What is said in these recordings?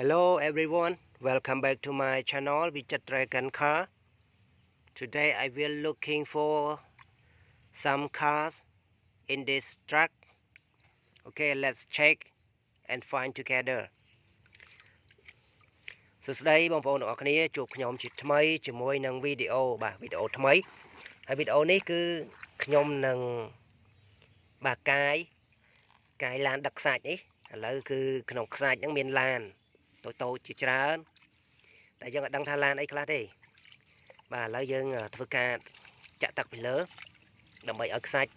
Hello everyone, welcome back to my channel Vichit Dragon Car. Today I will looking for some cars in this truck. Okay, let's check and find together. សួស្តីបងប្អូនទាំងអស់គ្នាជួបខ្ញុំជាថ្មីជាមួយនឹងវីដេអូថ្មីហើយវីដេអូនេះគឺខ្ញុំនឹងកាយឡានដឹកខ្សាច់នេះឥឡូវគឺក្នុងខ្សាច់ហ្នឹងមានឡានតូចៗជាច្រើនតែយើងអត់ដឹងថាឡានអីខ្លះទេបាទឥឡូវយើងធ្វើការចាក់ទឹកពីលើដើម្បីឲ្យខ្សាច់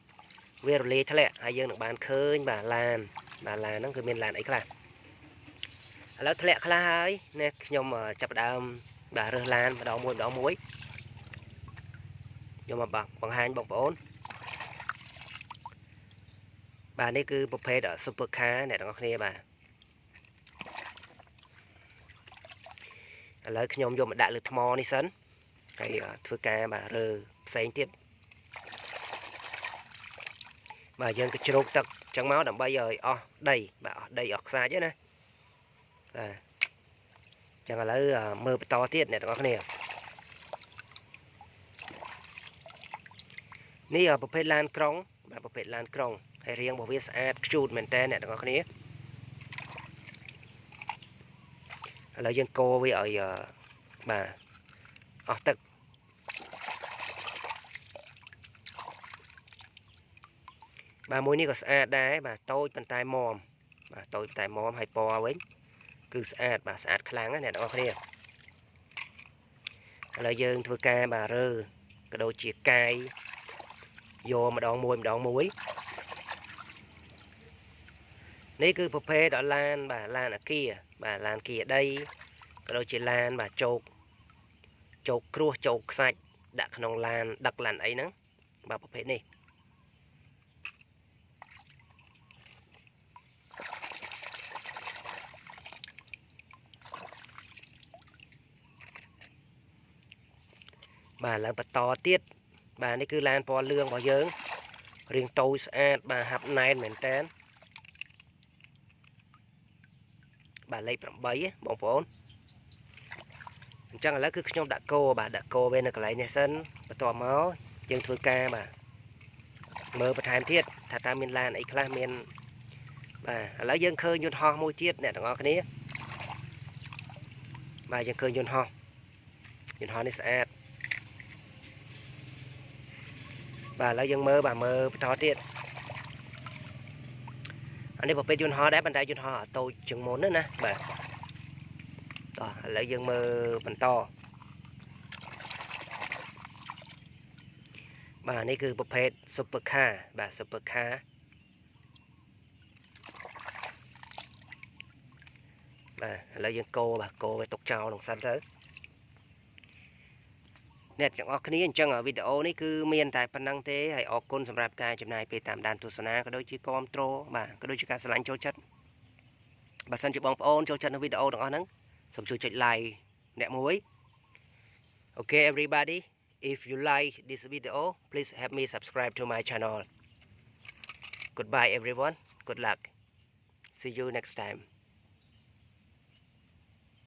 វារលាយធ្លាក់ហើយយើងនឹងបានឃើញឡានហ្នឹងគឺមានឡានអីខ្លះឥឡូវធ្លាក់ខ្លះហើយនេះខ្ញុំចាប់ផ្ដើមរើសឡានម្ដងមួយខ្ញុំមកបង្ហាញបងប្អូននេះគឺប្រភេទ Super Car អ្នកទាំងអស់គ្នាបាទឥឡូវខ្ញុំយកមកដាក់លើថ្មនេះសិនហើយធ្វើការរើផ្សេងទៀតយើងទៅជ្រោកទឹកអញ្ចឹងមកដើម្បីឲ្យអស់ដីអស់ខ្សាច់ណាអញ្ចឹងឥឡូវមើលបន្តទៀតអ្នកទាំងអស់គ្នានេះប្រភេទឡានក្រុងហើយរាងរបស់វាស្អាតខ្ជូតមែនតើអ្នកទាំងអស់គ្នាឥឡូវយើងកូរវាឲ្យអស់ទឹកមួយនេះក៏ស្អាតដែរតូចប៉ុន្តែមាំហើយពណ៌វិញគឺស្អាតស្អាតខ្លាំងណាអ្នកទាំងអស់គ្នាឥឡូវយើងធ្វើការរើក៏ដូចជាកាយយកម្ដងមួយនេះគឺប្រភេទឡានឡានអាគារឡានគីដីក៏ដូចជាឡានជោគគ្រោះជោគខ្សាច់ដាក់ក្នុងឡានដឹកឡានអីហ្នឹងប្រភេទនេះឡើងបន្តទៀតនេះគឺឡានពណ៌លឿងរបស់យើងរាងតូចស្អាតហាប់ណែនមែនតើលេខ8បងប្អូនអញ្ចឹងឥឡូវគឺខ្ញុំដាក់កូរវានៅកន្លែងនេះសិនបន្ទាប់មកយើងធ្វើការមើលបន្ថែមទៀតថាតើមានឡានអីខ្លះមានឥឡូវយើងឃើញយន្តហោះមួយទៀតអ្នកទាំងអស់គ្នាយើងឃើញយន្តហោះនេះស្អាតឥឡូវយើងមើលបន្តទៀតអានេះប្រភេទយន្តហោះដែរប៉ុន្តែយន្តហោះតូចជាងមុនណាឥឡូវយើងមើលបន្តនេះគឺប្រភេទ Super Car Super Car ឥឡូវយើងកូរវាទុកចោលក្នុងសិនទៅអ្នកទាំងអស់គ្នាអញ្ចឹងវីដេអូនេះគឺមានតែប៉ុណ្្នឹងទេហើយអរគុណសម្រាប់ការចំណាយពេលតាមដានទស្សនាក៏ដូចជាគាំទ្រក៏ដូចជាការស្រឡាញ់ចូលចិត្តបើសិនជាបងប្អូនចូលចិត្តនៅវីដេអូទាំងអស់ហ្នឹងសូមជួយចុច like អ្នកមួយ Okay everybody if you like this video please help me subscribe to my channel. Goodbye everyone, good luck, see you next time.